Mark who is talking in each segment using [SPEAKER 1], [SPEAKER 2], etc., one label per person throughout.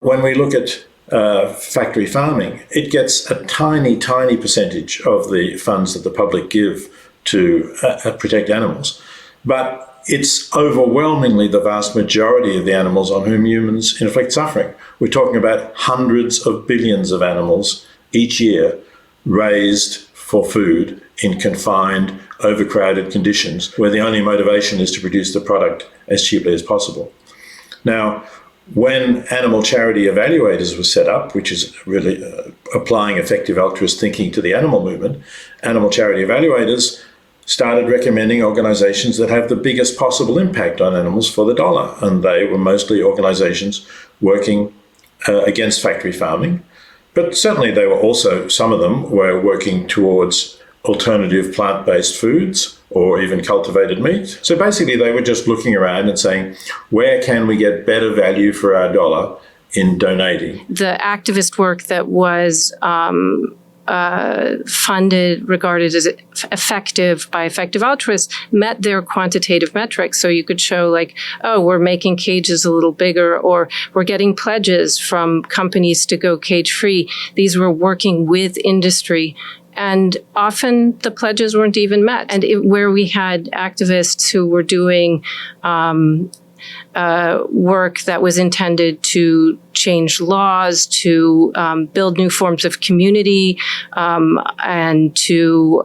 [SPEAKER 1] When we look at factory farming, it gets a tiny, tiny percentage of the funds that the public give to protect animals. But it's overwhelmingly the vast majority of the animals on whom humans inflict suffering. We're talking about hundreds of billions of animals each year raised for food in confined, overcrowded conditions where the only motivation is to produce the product as cheaply as possible. Now, when animal charity evaluators were set up, which is really applying effective altruist thinking to the animal movement, animal charity evaluators started recommending organizations that have the biggest possible impact on animals for the dollar. And they were mostly organizations working against factory farming. But certainly they were also, some of them were working towards alternative plant-based foods or even cultivated meat. So basically they were just looking around and saying, where can we get better value for our dollar in donating?
[SPEAKER 2] The activist work that was funded, regarded as effective by effective altruists, met their quantitative metrics. So you could show like, oh, we're making cages a little bigger, or we're getting pledges from companies to go cage-free. These were working with industry. And often the pledges weren't even met. And where we had activists who were doing work that was intended to change laws, to build new forms of community, and to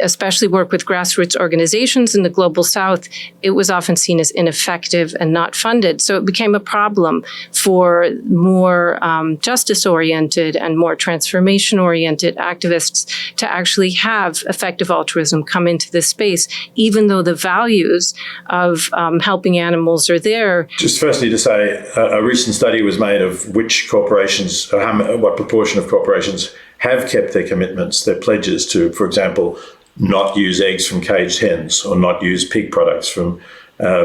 [SPEAKER 2] especially work with grassroots organizations in the Global South, it was often seen as ineffective and not funded. So it became a problem for more justice-oriented and more transformation-oriented activists to actually have effective altruism come into this space, even though the values of helping animals are there.
[SPEAKER 1] Just firstly to say, a recent study was made of which corporations, what proportion of corporations have kept their commitments, their pledges to, for example, not use eggs from caged hens or not use pig products from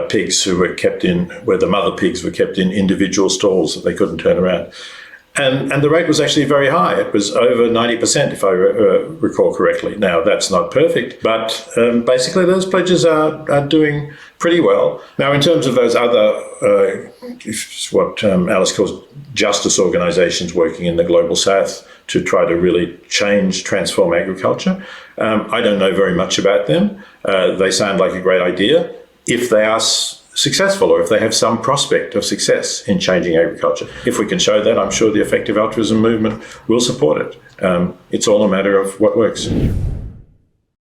[SPEAKER 1] pigs who were kept in, where the mother pigs were kept in individual stalls that they couldn't turn around. And the rate was actually very high. It was over 90%, if I recall correctly. Now, that's not perfect, but basically those pledges are doing pretty well. Now, in terms of those other, what Alice calls justice organizations working in the Global South to try to really transform agriculture, I don't know very much about them. They sound like a great idea if they are successful, or if they have some prospect of success in changing agriculture. If we can show that, I'm sure the effective altruism movement will support it. It's all a matter of what works.